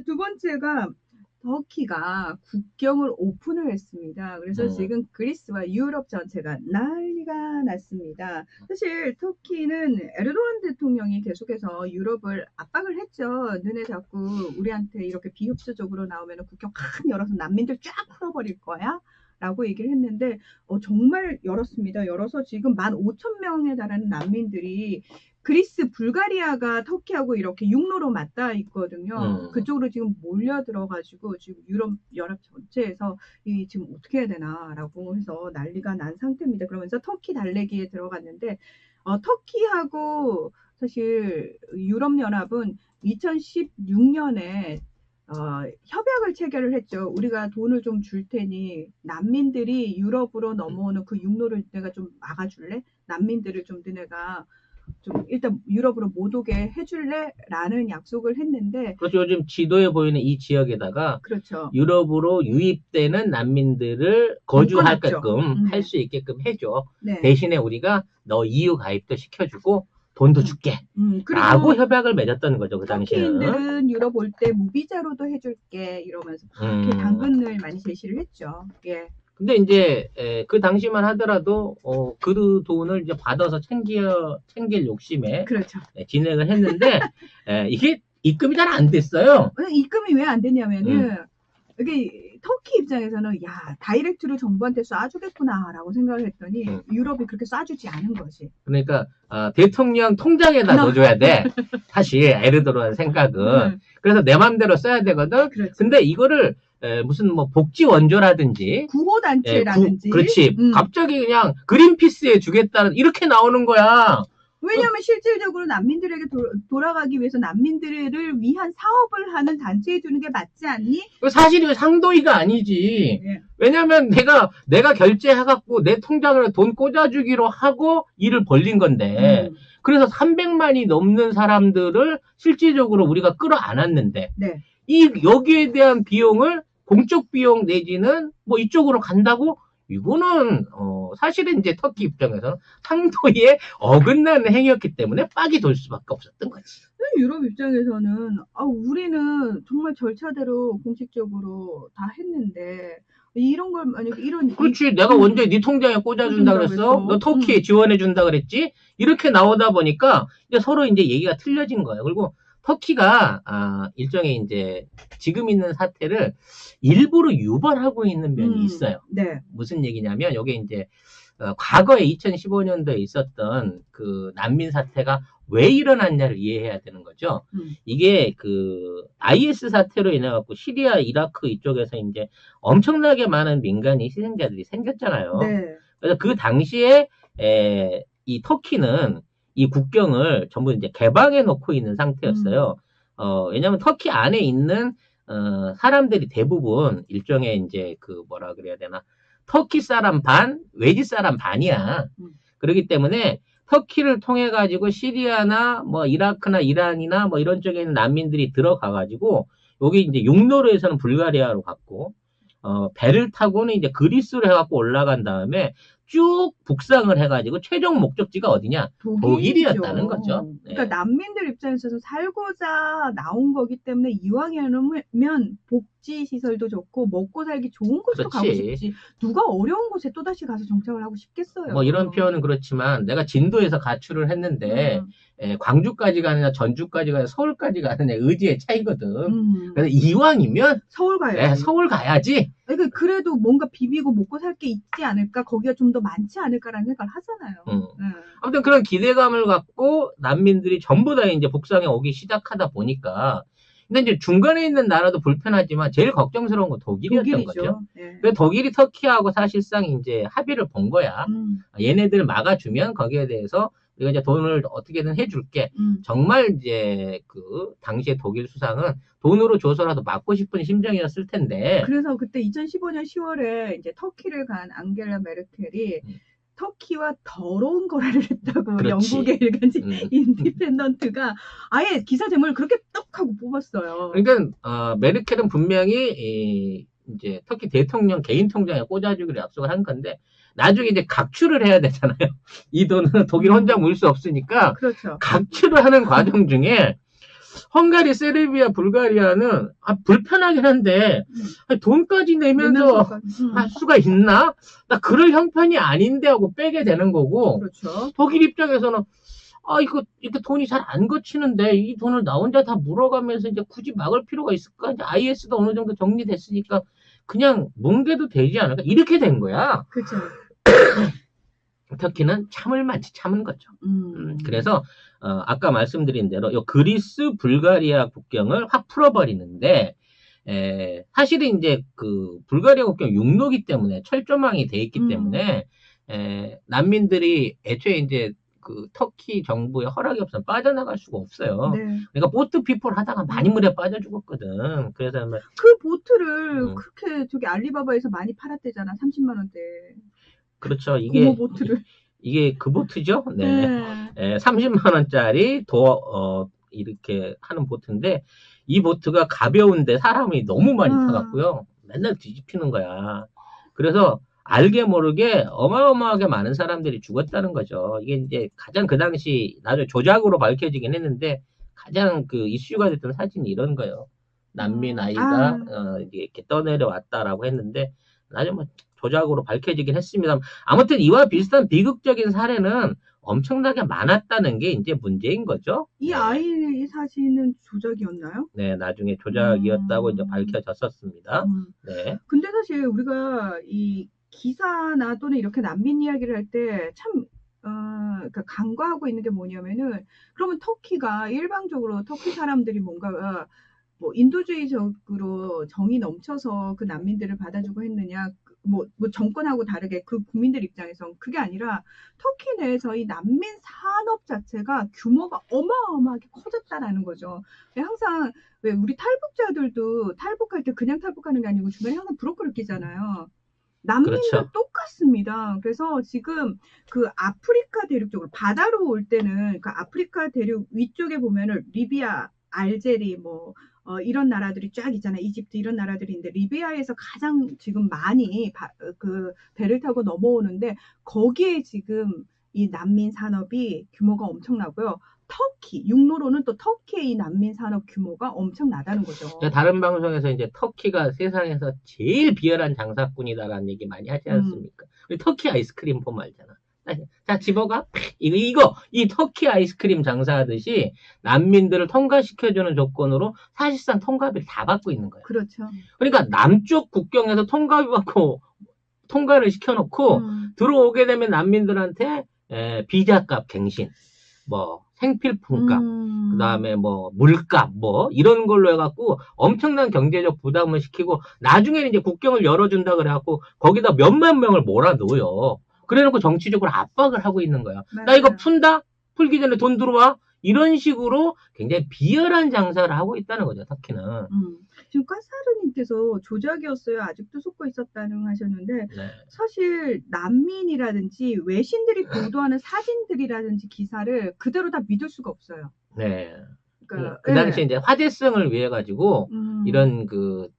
두 번째가 터키가 국경을 오픈을 했습니다. 그래서 음, 지금 그리스와 유럽 전체가 난리가 났습니다. 사실 터키는 에르도안 대통령이 계속해서 유럽을 압박을 했죠. 너네 자꾸 우리한테 이렇게 비협조적으로 나오면 국경 확 열어서 난민들 쫙 풀어버릴 거야. 라고 얘기를 했는데 정말 열었습니다. 열어서 지금 15,000명에 달하는 난민들이 그리스, 불가리아가 터키하고 이렇게 육로로 맞닿아 있거든요. 음. 그쪽으로 지금 몰려 들어가지고 지금 유럽 연합 전체에서 이 지금 어떻게 해야 되나라고 해서 난리가 난 상태입니다. 그러면서 터키 달래기에 들어갔는데 터키하고 사실 유럽 연합은 2016년에 협약을 체결을 했죠. 우리가 돈을 좀 줄 테니 난민들이 유럽으로 넘어오는 그 육로를 내가 좀 막아줄래? 난민들을 좀 너네가 좀 일단 유럽으로 못 오게 해줄래라는 약속을 했는데 그렇죠. 요즘 지도에 보이는 이 지역에다가 그렇죠. 유럽으로 유입되는 난민들을 묶어놨죠. 거주하게끔 할 네. 수 있게끔 해줘. 네. 대신에 우리가 너 EU 가입도 시켜주고 돈도 줄게. 라고 그리고 협약을 맺었던 거죠. 그 당시에는. 터키인들은 유럽 올 때 무비자로도 해줄게 이러면서 막 이렇게 음. 당근을 많이 제시를 했죠. 예. 근데 이제 그 당시만 하더라도 그 돈을 이제 받아서 챙길 욕심에 그렇죠. 진행을 했는데 이게 입금이 잘 안 됐어요. 입금이 왜 안 됐냐면은 음. 이게 터키 입장에서는 야 다이렉트로 정부한테 쏴주겠구나라고 생각을 했더니 음. 유럽이 그렇게 쏴주지 않은 거지. 그러니까 대통령 통장에다 넣어줘야 돼. 사실 에르도안 생각은. 그래서 내 맘대로 써야 되거든. 그렇지. 근데 이거를 무슨 뭐 복지 원조라든지 구호단체라든지 그렇지. 갑자기 그냥 그린피스에 주겠다는 이렇게 나오는 거야. 왜냐하면 실질적으로 난민들에게 돌아가기 위해서 난민들을 위한 사업을 하는 단체에 주는 게 맞지 않니? 사실은 상도이가 아니지. 네. 왜냐면 내가 결제해갖고 내 통장에 돈 꽂아주기로 하고 일을 벌린 건데, 그래서 300만이 넘는 사람들을 실질적으로 우리가 끌어안았는데, 네. 여기에 대한 비용을 공적 비용 내지는 뭐 이쪽으로 간다고? 이거는 사실은 이제 터키 입장에서는 상도에 어긋나는 행위였기 때문에 빡이 돌 수밖에 없었던 거지. 유럽 입장에서는 우리는 정말 절차대로 공식적으로 다 했는데 이런 걸 만약에 이런 그렇지. 내가 언제 네 통장에 꽂아준다 그랬어? 너 터키에 지원해준다 그랬지? 이렇게 나오다 보니까 이제 서로 이제 얘기가 틀려진 거예요. 그리고 터키가 일종의 이제 지금 있는 사태를 일부러 유발하고 있는 면이 있어요. 네. 무슨 얘기냐면 이게 이제 과거에 2015년도에 있었던 그 난민 사태가 왜 일어났냐를 이해해야 되는 거죠. 이게 그 IS 사태로 인해 갖고 시리아, 이라크 이쪽에서 이제 엄청나게 많은 민간인 희생자들이 생겼잖아요. 네. 그래서 그 당시에 이 터키는 이 국경을 전부 이제 개방해 놓고 있는 상태였어요. 왜냐하면 터키 안에 있는 사람들이 대부분 일종의 이제 그 뭐라 그래야 되나 터키 사람 반, 외지 사람 반이야. 그렇기 때문에 터키를 통해 가지고 시리아나 뭐 이라크나 이란이나 뭐 이런 쪽에 있는 난민들이 들어가 가지고 여기 이제 육로로에서는 불가리아로 갔고 배를 타고는 이제 그리스로 해갖고 올라간 다음에 쭉 북상을 해가지고 최종 목적지가 어디냐? 독일이었다는 거죠. 네. 그러니까 난민들 입장에서는 살고자 나온 거기 때문에 이왕이면 복지 시설도 좋고 먹고 살기 좋은 곳으로 가고 싶지. 누가 어려운 곳에 또다시 가서 정착을 하고 싶겠어요. 뭐 이런 표현은 그렇지만 내가 진도에서 가출을 했는데 광주까지 가느냐 전주까지 가느냐 서울까지 가느냐 의지의 차이거든. 그래서 이왕이면 서울 가야지. 서울 가야지. 그러니까 그래도 뭔가 비비고 먹고 살 게 있지 않을까? 거기가 좀 더 많지 않을까라는 생각을 하잖아요. 아무튼 그런 기대감을 갖고 난민들이 전부 다 이제 북상에 오기 시작하다 보니까 근데 이제 중간에 있는 나라도 불편하지만 제일 걱정스러운 건 독일이었던 거죠. 네. 그래서 독일이 터키하고 사실상 이제 합의를 본 거야. 얘네들 막아주면 거기에 대해서 우리가 이제 돈을 어떻게든 해줄게. 정말 이제 그 당시에 독일 수상은 돈으로 줘서라도 막고 싶은 심정이었을 텐데. 그래서 그때 2015년 10월에 이제 터키를 간 앙겔라 메르켈이 터키와 더러운 거래를 했다고 그렇지. 영국의 일간지 인디펜던트가 아예 기사 제목을 그렇게 떡 하고 뽑았어요. 그러니까 메르켈은 분명히 이제 터키 대통령 개인 통장에 꽂아주기로 약속을 한 건데 나중에 이제 각출을 해야 되잖아요. 이 돈은 독일 혼자 모을 수 없으니까 그렇죠. 각출을 하는 과정 중에 헝가리, 세르비아, 불가리아는 불편하긴 한데 돈까지 내면서 할 수가 있나? 나 그럴 형편이 아닌데 하고 빼게 되는 거고 그렇죠. 독일 입장에서는 이거 이렇게 돈이 잘 안 거치는데 이 돈을 나 혼자 다 물어가면서 이제 굳이 막을 필요가 있을까? 이제 IS도 어느 정도 정리됐으니까 그냥 뭉개도 되지 않을까? 이렇게 된 거야. 그렇죠. 터키는 참을 만치 참은 거죠. 그래서 아까 말씀드린 대로 요 그리스, 불가리아 국경을 확 풀어버리는데 사실은 이제 그 불가리아 국경 육로기 때문에 철조망이 돼 있기 때문에 난민들이 애초에 이제 그 터키 정부의 허락이 없으면 빠져나갈 수가 없어요. 네. 그러니까 보트 피플 하다가 많이 물에 빠져 죽었거든. 그래서 그 보트를 그렇게 저기 알리바바에서 많이 팔았대잖아. 30만 원대. 그렇죠. 고모 보트를. 이게 그 보트죠? 네. 30만 원짜리 이렇게 하는 보트인데 이 보트가 가벼운데 사람이 너무 많이 타갖고요. 맨날 뒤집히는 거야. 그래서 알게 모르게 어마어마하게 많은 사람들이 죽었다는 거죠. 이게 이제 가장 그 당시 나중에 조작으로 밝혀지긴 했는데 가장 그 이슈가 됐던 사진이 이런 거예요. 난민 아이가 이렇게 떠내려왔다라고 했는데 나중에 뭐 조작으로 밝혀지긴 했습니다. 아무튼 이와 비슷한 비극적인 사례는 엄청나게 많았다는 게 이제 문제인 거죠. 이 아이의 사진은 조작이었나요? 네, 나중에 조작이었다고 이제 밝혀졌었습니다. 네. 근데 사실 우리가 이 기사나 또는 이렇게 난민 이야기를 할 때 참 그러니까 간과하고 있는 게 뭐냐면은 그러면 터키가 일방적으로 터키 사람들이 뭔가 뭐 인도주의적으로 정이 넘쳐서 그 난민들을 받아주고 했느냐, 뭐 정권하고 다르게 그 국민들 입장에선 그게 아니라 터키 내에서 이 난민 산업 자체가 규모가 어마어마하게 커졌다라는 거죠. 항상 왜 우리 탈북자들도 탈북할 때 그냥 탈북하는 게 아니고 주변에 항상 브로커를 끼잖아요. 난민도 그렇죠. 똑같습니다. 그래서 지금 그 아프리카 대륙 쪽으로 바다로 올 때는 그 아프리카 대륙 위쪽에 보면은 리비아, 알제리 뭐 이런 나라들이 쫙 있잖아요. 이집트 이런 나라들인데 리비아에서 가장 지금 많이 그 배를 타고 넘어오는데 거기에 지금 이 난민 산업이 규모가 엄청나고요. 터키 육로로는 또 터키의 이 난민 산업 규모가 엄청나다는 거죠. 다른 방송에서 이제 터키가 세상에서 제일 비열한 장사꾼이다라는 얘기 많이 하지 않습니까? 터키 아이스크림 폼 알잖아. 자, 집어가. 이 터키 아이스크림 장사하듯이 난민들을 통과시켜주는 조건으로 사실상 통과비를 다 받고 있는 거예요. 그렇죠. 그러니까 남쪽 국경에서 통과비 받고 통과를 시켜놓고 들어오게 되면 난민들한테 비자값 갱신, 뭐 생필품값, 그 다음에 뭐 물값, 뭐 이런 걸로 해갖고 엄청난 경제적 부담을 시키고 나중에는 이제 국경을 열어준다 그래갖고 거기다 몇만 명을 몰아넣어요. 그래놓고 정치적으로 압박을 하고 있는 거야. 맞아요. 나 이거 푼다? 풀기 전에 돈 들어와? 이런 식으로 굉장히 비열한 장사를 하고 있다는 거죠, 터키는. 지금 까사르님께서 조작이었어요. 아직도 속고 있었다는 하셨는데 네. 사실 난민이라든지 외신들이 보도하는 사진들이라든지 기사를 그대로 다 믿을 수가 없어요. 네. 그러니까, 그 당시에 이제 화제성을 위해 가지고 이런 그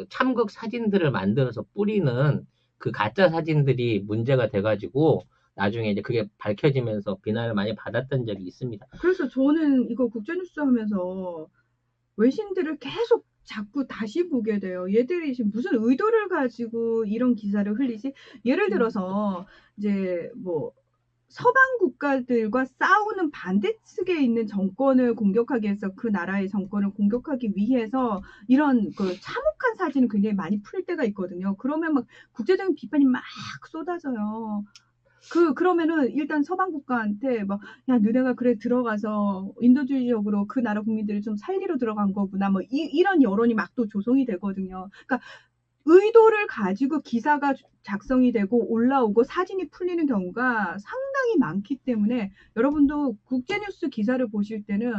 참극 사진들을 만들어서 뿌리는 그 가짜 사진들이 문제가 돼가지고 나중에 이제 그게 밝혀지면서 비난을 많이 받았던 적이 있습니다. 그래서 저는 이거 국제뉴스 하면서 외신들을 계속 자꾸 다시 보게 돼요. 얘들이 지금 무슨 의도를 가지고 이런 기사를 흘리지? 예를 들어서 이제 뭐 서방 국가들과 싸우는 반대측에 있는 정권을 공격하기 위해서 그 나라의 정권을 공격하기 위해서 이런 그 참혹한 사진을 굉장히 많이 풀 때가 있거든요. 그러면 막 국제적인 비판이 막 쏟아져요. 그러면은 일단 서방 국가한테 막, 야, 너네가 그래 들어가서 인도주의적으로 그 나라 국민들을 좀 살리러 들어간 거구나. 뭐 이런 여론이 막 또 조성이 되거든요. 그러니까 의도를 가지고 기사가 작성이 되고 올라오고 사진이 풀리는 경우가 상당히 많기 때문에 여러분도 국제뉴스 기사를 보실 때는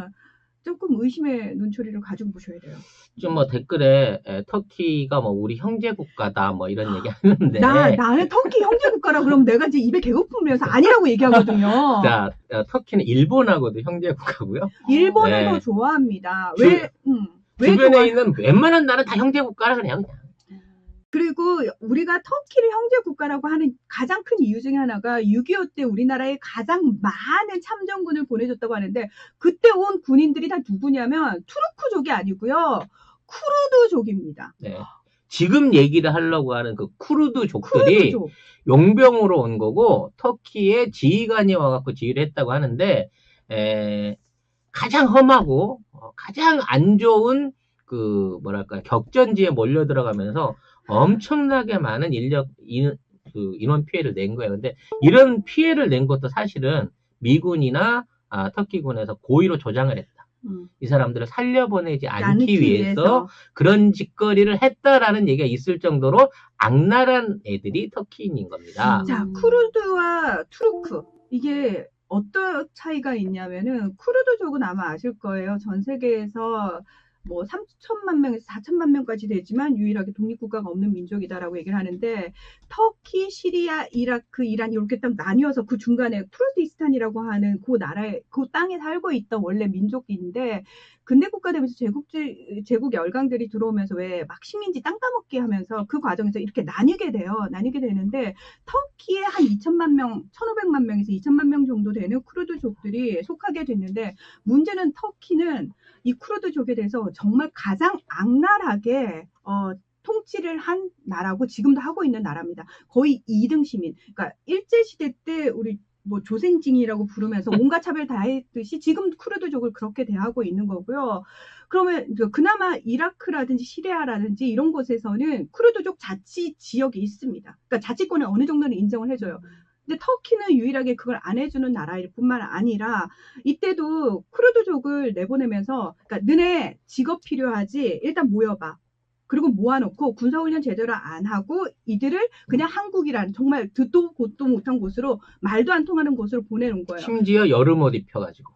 조금 의심의 눈초리를 가지고 보셔야 돼요. 좀 뭐 댓글에 터키가 뭐 우리 형제 국가다 뭐 이런 얘기 하는데 나는 터키 형제 국가라 그러면 내가 이제 입에 개고프면서 아니라고 얘기하거든요. 자, 터키는 일본하고도 형제 국가고요. 일본을 더 좋아합니다. 왜 주변에 좋아? 있는 웬만한 나라 다 형제 국가라 그래요. 그냥. 그리고 우리가 터키를 형제 국가라고 하는 가장 큰 이유 중에 하나가 6.25 때 우리나라에 가장 많은 참전군을 보내줬다고 하는데 그때 온 군인들이 다 누구냐면 투르크족이 아니고요. 쿠르드족입니다. 네. 지금 얘기를 하려고 하는 그 쿠르드족들이 쿠르드족. 용병으로 온 거고 터키의 지휘관이 와갖고 지휘를 했다고 하는데 가장 험하고 가장 안 좋은 그 뭐랄까 격전지에 몰려 들어가면서 엄청나게 많은 인원 피해를 낸 거예요. 근데 이런 피해를 낸 것도 사실은 미군이나 터키군에서 고의로 조장을 했다. 이 사람들을 살려보내지 않기 위해서 그런 짓거리를 했다라는 얘기가 있을 정도로 악랄한 애들이 터키인인 겁니다. 자, 쿠르드와 투르크 이게 어떤 차이가 있냐면은 쿠르드족은 아마 아실 거예요. 전 세계에서 뭐 3천만 명에서 4천만 명까지 되지만 유일하게 독립국가가 없는 민족이다라고 얘기를 하는데 터키, 시리아, 이라크, 이란 이렇게 딱 나뉘어서 그 중간에 쿠르디스탄이라고 하는 그 나라에 그 땅에 살고 있던 원래 민족인데 근대 국가 되면서 제국 열강들이 들어오면서 왜 막 식민지 땅 따먹기 하면서 그 과정에서 이렇게 나뉘게 돼요. 나뉘게 되는데 터키에 한 2천만 명, 1,500만 명에서 2천만 명 정도 되는 쿠르드족들이 속하게 됐는데 문제는 터키는 이 쿠르드족에 대해서 정말 가장 악랄하게 통치를 한 나라고 지금도 하고 있는 나라입니다. 거의 2등 시민. 그러니까 일제시대 때 우리 뭐 조생징이라고 부르면서 온갖 차별 다 했듯이 지금 쿠르드족을 그렇게 대하고 있는 거고요. 그러면 그나마 이라크라든지 시리아라든지 이런 곳에서는 쿠르드족 자치 지역이 있습니다. 그러니까 자치권을 어느 정도는 인정을 해줘요. 근데 터키는 유일하게 그걸 안 해주는 나라일 뿐만 아니라 이때도 쿠르드족을 내보내면서 그러니까 너네 직업 필요하지 일단 모여봐. 그리고 모아놓고 군사훈련 제대로 안 하고 이들을 그냥 한국이란 정말 듣도 보도 못한 곳으로 말도 안 통하는 곳으로 보내는 거예요. 심지어 여름 옷 입혀가지고.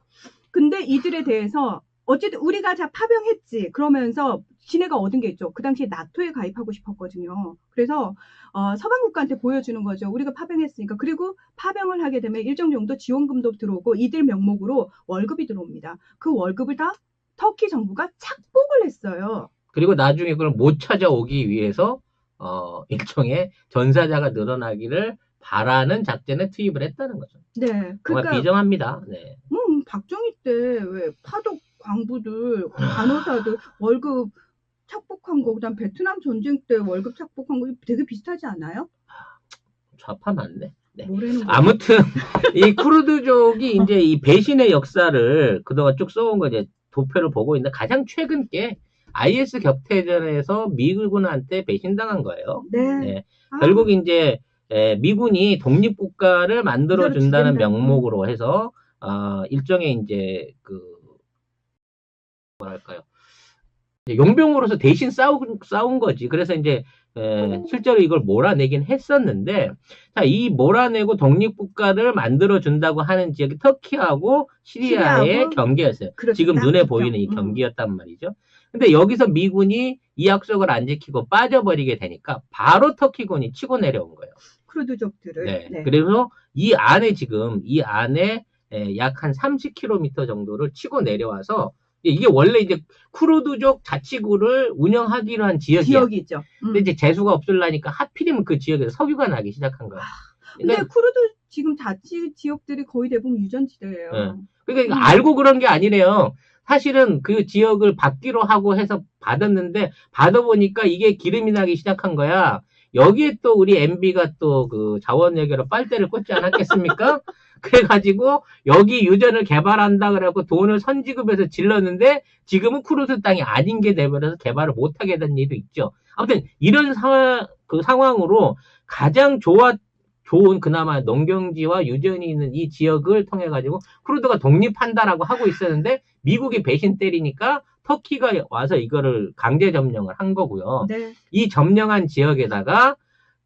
근데 이들에 대해서 어쨌든 우리가 자 파병했지 그러면서 지네가 얻은 게 있죠. 그 당시에 나토에 가입하고 싶었거든요. 그래서 서방 국가한테 보여주는 거죠. 우리가 파병했으니까. 그리고 파병을 하게 되면 일정 정도 지원금도 들어오고 이들 명목으로 월급이 들어옵니다. 그 월급을 다 터키 정부가 착복을 했어요. 그리고 나중에 그걸 못 찾아오기 위해서 일종의 전사자가 늘어나기를 바라는 작전에 투입을 했다는 거죠. 네, 정말 그러니까 비정합니다. 네. 박정희 때 왜 파독 광부들, 간호사들 월급 착복한 거, 그다음 베트남 전쟁 때 월급 착복한 거 되게 비슷하지 않아요? 좌파 맞네. 네. 아무튼 이 쿠르드족이 이제 이 배신의 역사를 그동안 쭉 써온 거 이제 도표를 보고 있는데 가장 최근 게 IS 격퇴전에서 미군한테 배신당한 거예요. 네. 네. 결국 이제 미군이 독립국가를 만들어준다는 명목으로 해서 일종의 이제 그 뭐랄까요 용병으로서 대신 싸운 거지. 그래서 이제 실제로 이걸 몰아내긴 했었는데 자, 이 몰아내고 독립국가를 만들어준다고 하는 지역이 터키하고 시리아의 경계였어요. 그렇죠. 지금 눈에 보이는 이 경계였단 말이죠. 근데 여기서 미군이 이 약속을 안 지키고 빠져버리게 되니까 바로 터키군이 치고 내려온 거예요. 쿠르드족들을. 네. 네. 그래서 이 안에 약 한 30km 정도를 치고 내려와서 이게 원래 이제 쿠르드족 자치구를 운영하기로 한 지역이죠. 근데 이제 재수가 없으려니까 하필이면 그 지역에서 석유가 나기 시작한 거야. 근데 쿠르드 지금 자치 지역들이 거의 대부분 유전지대예요. 네. 그러니까 알고 그런 게 아니래요. 사실은 그 지역을 받기로 하고 해서 받았는데 받아보니까 이게 기름이 나기 시작한 거야. 여기에 또 우리 MB가 또 그 자원외교로 빨대를 꽂지 않았겠습니까? 그래가지고 여기 유전을 개발한다 그래갖고 돈을 선지급해서 질렀는데 지금은 쿠르드 땅이 아닌 게 돼버려서 개발을 못하게 된 일도 있죠. 아무튼 이런 상황으로 가장 좋은 그나마 농경지와 유전이 있는 이 지역을 통해 가지고 쿠르드가 독립한다라고 하고 있었는데 미국이 배신 때리니까 터키가 와서 이거를 강제 점령을 한 거고요. 네. 이 점령한 지역에다가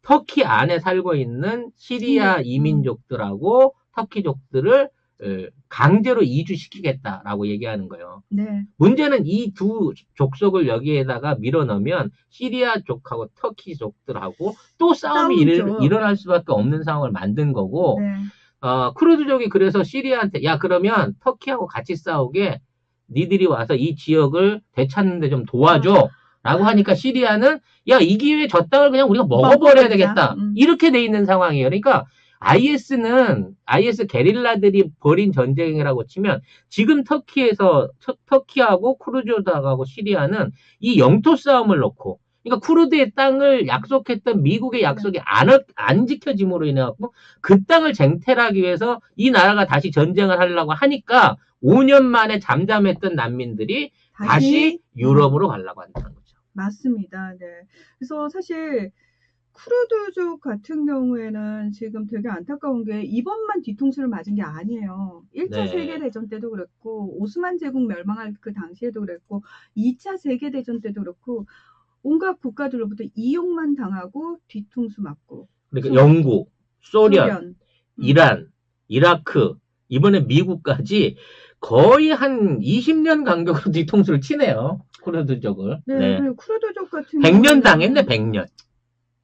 터키 안에 살고 있는 시리아 이민족들하고 터키족들을 강제로 이주시키겠다라고 얘기하는 거예요. 네. 문제는 이 두 족속을 여기에다가 밀어넣으면 시리아족하고 터키족들하고 또 싸움이 일어날 수밖에 없는 상황을 만든 거고 네. 쿠르드족이 그래서 시리아한테 야 그러면 터키하고 같이 싸우게 니들이 와서 이 지역을 되찾는 데 좀 도와줘 라고 하니까 시리아는 야, 이 기회에 저 땅을 그냥 우리가 먹어버려야 먹어버리자. 되겠다. 이렇게 돼 있는 상황이에요. 그러니까 IS 게릴라들이 벌인 전쟁이라고 치면 지금 터키하고 쿠르드하고 시리아는 이 영토 싸움을 놓고 그러니까 쿠르드의 땅을 약속했던 미국의 약속이 안 지켜짐으로 인해 갖고 그 땅을 쟁탈하기 위해서 이 나라가 다시 전쟁을 하려고 하니까 5년 만에 잠잠했던 난민들이 다시 유럽으로 가려고 한다는 거죠. 맞습니다. 네. 그래서 사실 쿠르드족 같은 경우에는 지금 되게 안타까운 게 이번만 뒤통수를 맞은 게 아니에요. 1차 네. 세계대전 때도 그랬고 오스만 제국 멸망할 그 당시에도 그랬고 2차 세계대전 때도 그렇고 온갖 국가들로부터 이용만 당하고 뒤통수 맞고 그러니까 영국, 소련, 음. 이란, 이라크, 이번에 미국까지 거의 한 20년 간격으로 뒤통수를 치네요. 쿠르드족을. 네, 네. 그리고 쿠르드족 같은 100년 경우는 당했네, 100년.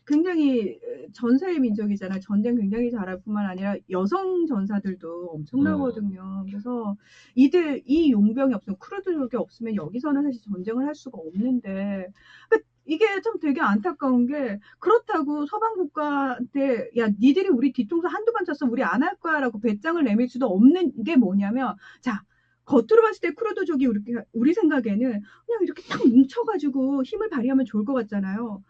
굉장히 전사의 민족이잖아요. 전쟁 굉장히 잘할 뿐만 아니라 여성 전사들도 엄청나거든요. 그래서 이 용병이 없으면 쿠르드족이 없으면 여기서는 사실 전쟁을 할 수가 없는데 그러니까 이게 참 되게 안타까운 게 그렇다고 서방 국가한테 야 니들이 우리 뒤통수 한두 번 쳤어 우리 안 할 거야 라고 배짱을 내밀 수도 없는 게 뭐냐면 자 겉으로 봤을 때 쿠르드족이 우리 생각에는 그냥 이렇게 딱 뭉쳐가지고 힘을 발휘하면 좋을 것 같잖아요.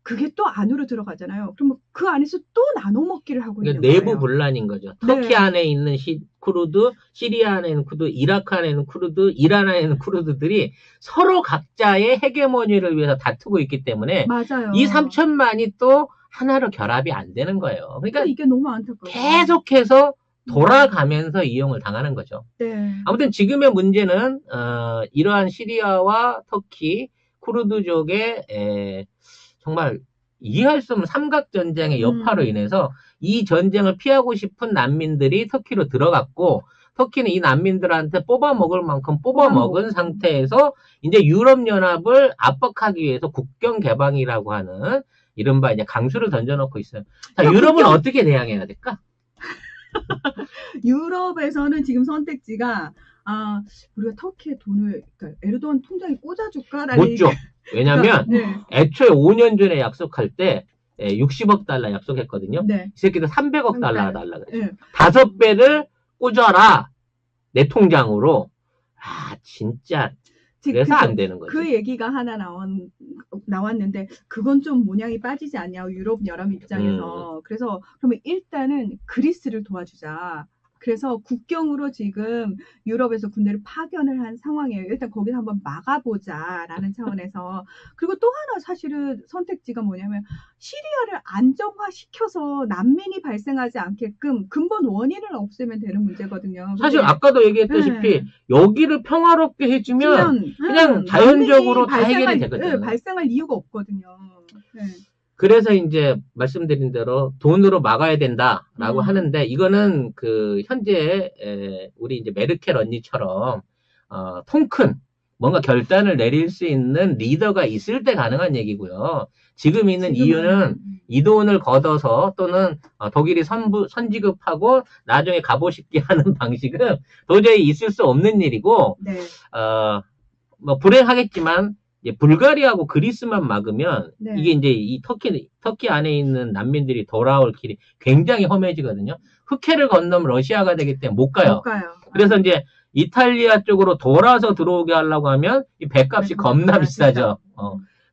그게 또 안으로 들어가잖아요. 그러면 그 안에서 또 나눠 먹기를 하고 그러니까 있는 거예요. 내부 분란인 거죠. 네. 터키 안에 있는 쿠르드, 시리아 안에 있는 쿠르드, 이라크 안에 있는 쿠르드, 이란 안에 있는 쿠르드들이 서로 각자의 헤게모니를 위해서 다투고 있기 때문에 맞아요. 이 3천만이 또 하나로 결합이 안 되는 거예요. 그러니까 이게 너무 안타까워요. 계속해서 돌아가면서 이용을 당하는 거죠. 네. 아무튼 지금의 문제는 이러한 시리아와 터키, 쿠르드족의 정말 이해할 수 없는 삼각전쟁의 여파로 인해서 이 전쟁을 피하고 싶은 난민들이 터키로 들어갔고 터키는 이 난민들한테 뽑아먹을 만큼 뽑아먹은 상태에서 이제 유럽연합을 압박하기 위해서 국경 개방이라고 하는 이른바 이제 강수를 던져놓고 있어요. 자, 유럽은 어떻게 대항해야 될까? 유럽에서는 지금 선택지가 우리가 터키에 돈을 그러니까 에르도안 통장에 꽂아줄까라는 못 줘. 왜냐면 애초에 5년 전에 약속할 때 60억 달러 약속했거든요. 이 새끼들 300억 달러 달라 그랬어요. 5배를 꽂아라. 내 통장으로. 진짜 그래서 안 되는 거죠. 그 얘기가 하나 나왔는데 그건 좀 모양이 빠지지 않냐 유럽 연합 입장에서. 그래서 그러면 일단은 그리스를 도와주자. 그래서 국경으로 지금 유럽에서 군대를 파견을 한 상황이에요. 일단 거기서 한번 막아보자라는 차원에서. 그리고 또 하나 사실은 선택지가 뭐냐면 시리아를 안정화시켜서 난민이 발생하지 않게끔 근본 원인을 없애면 되는 문제거든요. 사실 아까도 얘기했다시피 여기를 평화롭게 해주면 그냥 자연적으로 다 해결이 되거든요. 발생할 이유가 없거든요. 그래서 이제 말씀드린 대로 돈으로 막아야 된다라고 하는데 이거는 그 현재 우리 이제 메르켈 언니처럼 통 큰 뭔가 결단을 내릴 수 있는 리더가 있을 때 가능한 얘기고요. 지금 있는 이유는 이 돈을 걷어서 또는 독일이 선지급하고 나중에 갑오십기 하는 방식은 도저히 있을 수 없는 일이고 뭐 불행하겠지만 이제 불가리아하고 그리스만 막으면 이게 이제 이 터키 안에 있는 난민들이 돌아올 길이 굉장히 험해지거든요. 흑해를 건너면 러시아가 되기 때문에 못 가요. 그래서 이제 이탈리아 쪽으로 돌아서 들어오게 하려고 하면 이 배값이 겁나 비싸죠.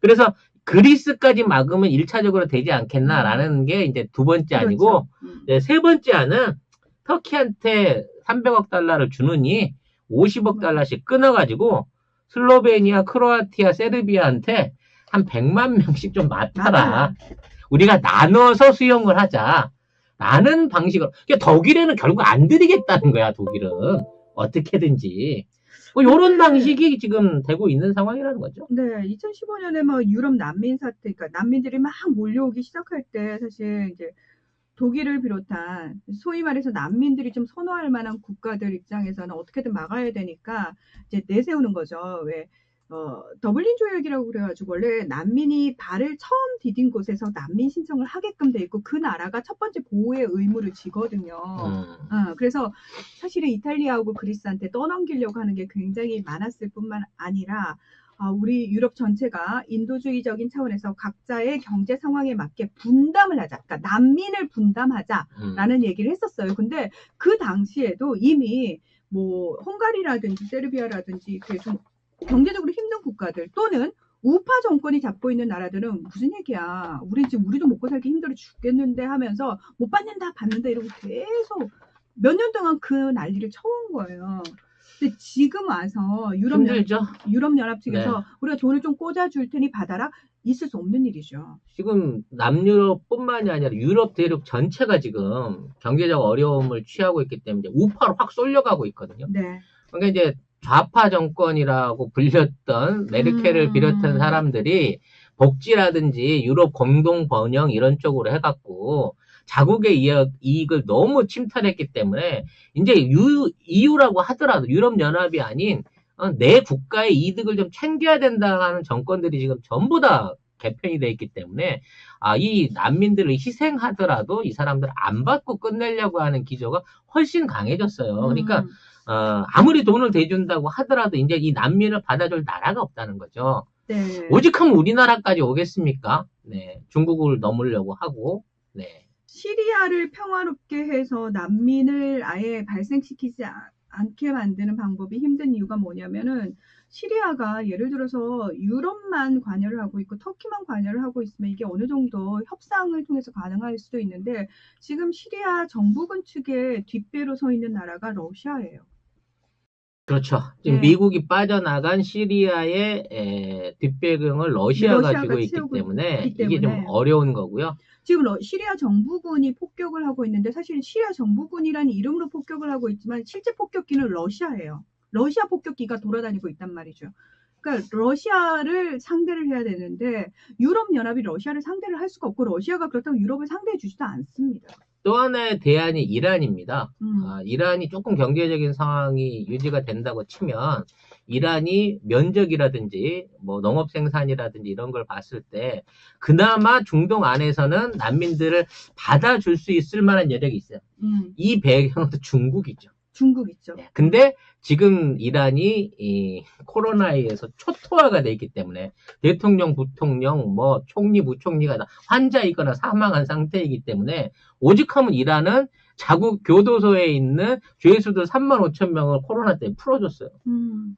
그래서 그리스까지 막으면 1차적으로 되지 않겠나라는 게 이제 두 번째 안이고 세 번째 안은 터키한테 300억 달러를 주느니 50억 달러씩 끊어가지고 슬로베니아, 크로아티아, 세르비아한테 한 100만 명씩 좀 맡아라. 우리가 나눠서 수용을 하자. 라는 방식으로. 그러니까 독일에는 결국 안 드리겠다는 거야, 독일은. 어떻게든지. 뭐 요런 방식이 지금 되고 있는 상황이라는 거죠. 네, 2015년에 뭐 유럽 난민 사태, 그러니까 난민들이 막 몰려오기 시작할 때 사실 이제 독일을 비롯한 소위 말해서 난민들이 좀 선호할 만한 국가들 입장에서는 어떻게든 막아야 되니까 이제 내세우는 거죠. 왜 더블린 조약이라고 그래가지고 원래 난민이 발을 처음 디딘 곳에서 난민 신청을 하게끔 돼 있고 그 나라가 첫 번째 보호의 의무를 지거든요. 그래서 사실은 이탈리아하고 그리스한테 떠넘기려고 하는 게 굉장히 많았을 뿐만 아니라 우리 유럽 전체가 인도주의적인 차원에서 각자의 경제 상황에 맞게 분담을 하자. 그러니까 난민을 분담하자라는 얘기를 했었어요. 근데 그 당시에도 이미 뭐 헝가리라든지 세르비아라든지 그 좀 경제적으로 힘든 국가들 또는 우파 정권이 잡고 있는 나라들은 무슨 얘기야. 우리 지금 우리도 먹고 살기 힘들어 죽겠는데 하면서 못 받는다 받는다 이러고 계속 몇 년 동안 그 난리를 쳐온 거예요. 근데 지금 와서 힘들죠. 유럽연합 측에서 네. 우리가 돈을 좀 꽂아줄 테니 받아라? 있을 수 없는 일이죠. 지금 남유럽뿐만이 아니라 유럽 대륙 전체가 지금 경제적 어려움을 취하고 있기 때문에 우파로 확 쏠려가고 있거든요. 네. 그러니까 이제 좌파 정권이라고 불렸던 메르켈을 비롯한 사람들이 복지라든지 유럽 공동 번영 이런 쪽으로 해갖고 자국의 이익을 너무 침탈했기 때문에 이제 EU라고 하더라도 유럽연합이 아닌 내 국가의 이득을 좀 챙겨야 된다는 정권들이 지금 전부 다 개편이 돼 있기 때문에 이 난민들을 희생하더라도 이 사람들을 안 받고 끝내려고 하는 기조가 훨씬 강해졌어요. 그러니까 아무리 돈을 대준다고 하더라도 이제 이 난민을 받아줄 나라가 없다는 거죠. 네. 오직하면 우리나라까지 오겠습니까? 네, 중국을 넘으려고 하고. 네. 시리아를 평화롭게 해서 난민을 아예 발생시키지 않게 만드는 방법이 힘든 이유가 뭐냐면은 시리아가 예를 들어서 유럽만 관여를 하고 있고 터키만 관여를 하고 있으면 이게 어느 정도 협상을 통해서 가능할 수도 있는데 지금 시리아 정부군 측에 뒷배로 서 있는 나라가 러시아예요. 그렇죠. 지금 네. 미국이 빠져나간 시리아의 뒷배경을 러시아가 쥐고 있기 때문에 이게 좀 어려운 거고요. 지금 시리아 정부군이 폭격을 하고 있는데 사실 시리아 정부군이라는 이름으로 폭격을 하고 있지만 실제 폭격기는 러시아예요. 러시아 폭격기가 돌아다니고 있단 말이죠. 그러니까 러시아를 상대를 해야 되는데 유럽연합이 러시아를 상대를 할 수가 없고 러시아가 그렇다고 유럽을 상대해 주지도 않습니다. 또 하나의 대안이 이란입니다. 이란이 조금 경제적인 상황이 유지가 된다고 치면 이란이 면적이라든지 뭐 농업 생산이라든지 이런 걸 봤을 때 그나마 중동 안에서는 난민들을 받아줄 수 있을 만한 여력이 있어요. 이 배경은 중국이죠. 중국 있죠. 네, 근데 지금 이란이 이 코로나에 의해서 초토화가 돼 있기 때문에 대통령, 부통령, 뭐 총리, 부총리가 다 환자이거나 사망한 상태이기 때문에 오직하면 이란은 자국 교도소에 있는 죄수들 3만 5천 명을 코로나 때문에 풀어줬어요.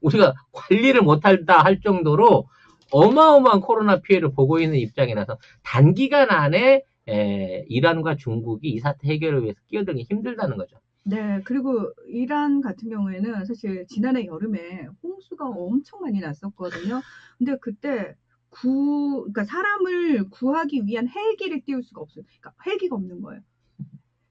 우리가 관리를 못한다 할 정도로 어마어마한 코로나 피해를 보고 있는 입장이라서 단기간 안에 이란과 중국이 이 사태 해결을 위해서 끼어들기 힘들다는 거죠. 네, 그리고 이란 같은 경우에는 사실 지난해 여름에 홍수가 엄청 많이 났었거든요. 근데 그때 그러니까 사람을 구하기 위한 헬기를 띄울 수가 없어요. 그러니까 헬기가 없는 거예요.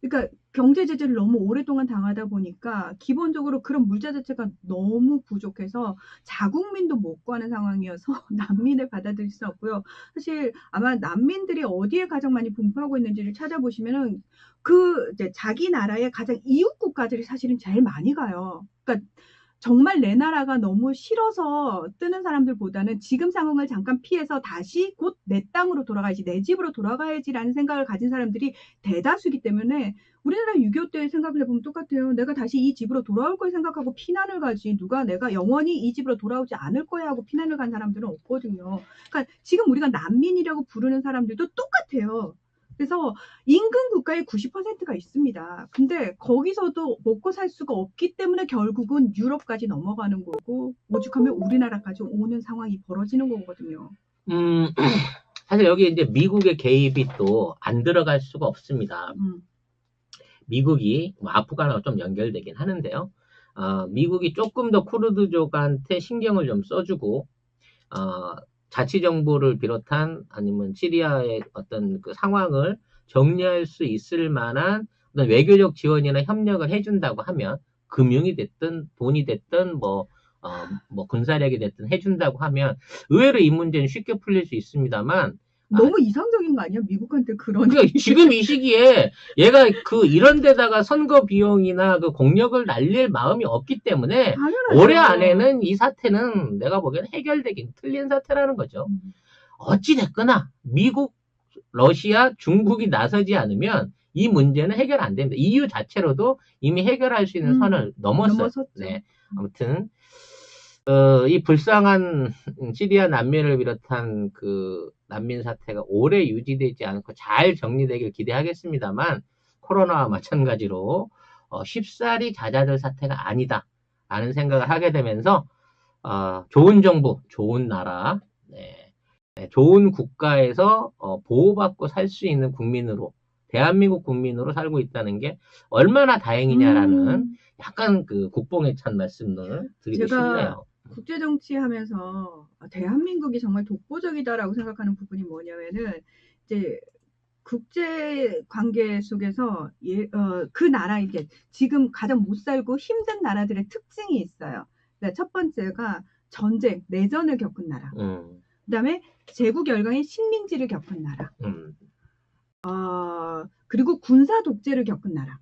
그러니까 경제 제재를 너무 오랫동안 당하다 보니까 기본적으로 그런 물자 자체가 너무 부족해서 자국민도 못 구하는 상황이어서 난민을 받아들일 수 없고요. 사실 아마 난민들이 어디에 가장 많이 분포하고 있는지를 찾아보시면은 이제 자기 나라의 가장 이웃 국가들이 사실은 제일 많이 가요. 그러니까 정말 내 나라가 너무 싫어서 뜨는 사람들보다는 지금 상황을 잠깐 피해서 다시 곧 내 땅으로 돌아가야지, 내 집으로 돌아가야지라는 생각을 가진 사람들이 대다수이기 때문에 우리나라 6.25 때 생각을 해보면 똑같아요. 내가 다시 이 집으로 돌아올 걸 생각하고 피난을 가지 누가 내가 영원히 이 집으로 돌아오지 않을 거야 하고 피난을 간 사람들은 없거든요. 그러니까 지금 우리가 난민이라고 부르는 사람들도 똑같아요. 그래서 인근 국가의 90%가 있습니다. 근데 거기서도 먹고 살 수가 없기 때문에 결국은 유럽까지 넘어가는 거고 오죽하면 우리나라까지 오는 상황이 벌어지는 거거든요. 사실 여기 이제 미국의 개입이 또 안 들어갈 수가 없습니다. 미국이 뭐 아프간하고 좀 연결되긴 하는데요. 미국이 조금 더 쿠르드족한테 신경을 좀 써주고 자치정부를 비롯한 아니면 시리아의 어떤 그 상황을 정리할 수 있을 만한 어떤 외교적 지원이나 협력을 해준다고 하면 금융이 됐든 돈이 됐든 뭐 군사력이 됐든 해준다고 하면 의외로 이 문제는 쉽게 풀릴 수 있습니다만 너무 이상적인 거 아니야? 미국한테 그런. 그러니까 지금 이 시기에 얘가 이런 데다가 선거 비용이나 그 공력을 날릴 마음이 없기 때문에 당연하죠. 올해 안에는 이 사태는 내가 보기에는 해결되긴 틀린 사태라는 거죠. 어찌됐거나 미국, 러시아, 중국이 나서지 않으면 이 문제는 해결 안 됩니다. EU 자체로도 이미 해결할 수 있는 선을 넘었어요. 넘어섰죠. 네. 아무튼 이 불쌍한 시리아 난민을 비롯한 그 난민 사태가 오래 유지되지 않고 잘 정리되길 기대하겠습니다만 코로나와 마찬가지로 쉽사리 잦아들 사태가 아니다 라는 생각을 하게 되면서 좋은 정부, 좋은 나라, 네, 좋은 국가에서 보호받고 살 수 있는 국민으로 대한민국 국민으로 살고 있다는 게 얼마나 다행이냐라는 약간 그 국뽕에 찬 말씀을 드리고 제가 싶네요. 국제 정치 하면서 대한민국이 정말 독보적이다라고 생각하는 부분이 뭐냐면은 이제 국제 관계 속에서 그 나라 이제 지금 가장 못 살고 힘든 나라들의 특징이 있어요. 그러니까 첫 번째가 전쟁, 내전을 겪은 나라. 그다음에 제국 열강의 식민지를 겪은 나라. 그리고 군사 독재를 겪은 나라.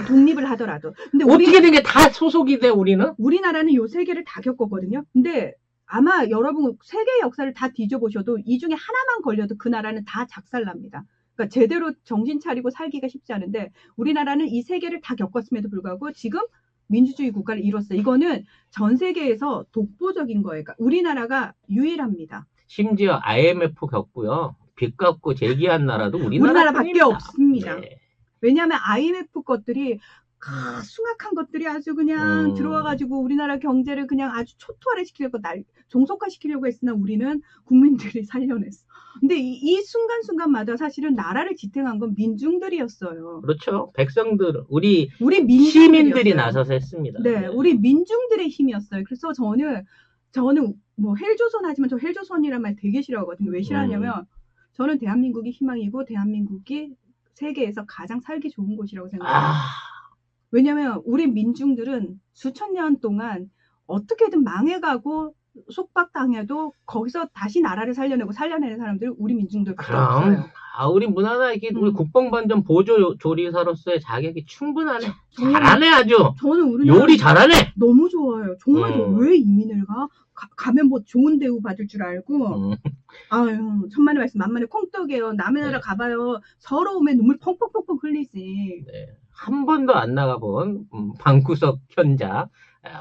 독립을 하더라도. 근데 어떻게 된 게 다 소속이 돼, 우리는? 우리나라는 요 세 개를 다 겪었거든요. 근데 아마 여러분 세계 역사를 다 뒤져보셔도 이 중에 하나만 걸려도 그 나라는 다 작살납니다. 그러니까 제대로 정신 차리고 살기가 쉽지 않은데 우리나라는 이 세 개를 다 겪었음에도 불구하고 지금 민주주의 국가를 이뤘어요. 이거는 전 세계에서 독보적인 거예요. 그러니까 우리나라가 유일합니다. 심지어 IMF 겪고요. 빚 갚고 재기한 나라도 우리나라밖에 없습니다. 네. 왜냐하면 IMF 것들이 숭악한 것들이 아주 그냥 들어와가지고 우리나라 경제를 그냥 아주 초토화를 시키려고 종속화시키려고 했으나 우리는 국민들이 살려냈어. 근데 이 순간순간마다 사실은 나라를 지탱한 건 민중들이었어요. 그렇죠. 백성들, 우리 민중들이었어요. 시민들이 나서서 했습니다. 네, 우리 민중들의 힘이었어요. 그래서 저는 뭐 헬조선 하지만 저 헬조선이란 말 되게 싫어하거든요. 왜 싫어하냐면 저는 대한민국이 희망이고 대한민국이 세계에서 가장 살기 좋은 곳이라고 생각해요. 왜냐면 우리 민중들은 수천 년 동안 어떻게든 망해가고 속박당해도 거기서 다시 나라를 살려내고 살려내는 사람들은 우리 민중들밖에 없어요. 우리 무난하 우리 국방반전 보조조리사로서의 자격이 충분하네. 잘하네 아주. 저는 우리나라 요리 잘하네. 너무 좋아요. 정말 왜 이민을 가면 뭐 좋은 대우 받을 줄 알고. 아유 천만의 말씀 만만의 콩떡이에요. 남의 나라 가봐요. 서러움에 눈물 펑펑펑펑 흘리지. 네. 한 번도 안 나가본 방구석 현자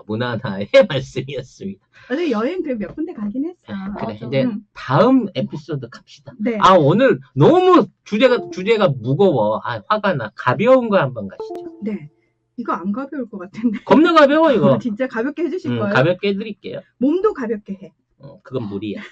무난하의 말씀이었습니다. 근데 여행 몇 군데 가긴 했어. 그래 이제 다음 에피소드 갑시다. 네. 오늘 너무 주제가 무거워. 화가 나. 가벼운 거 한번 가시죠. 네. 이거 안 가벼울 것 같은데. 겁나 가벼워 이거. 진짜 가볍게 해주실 거예요? 가볍게 해드릴게요. 몸도 가볍게 해. 그건 무리야.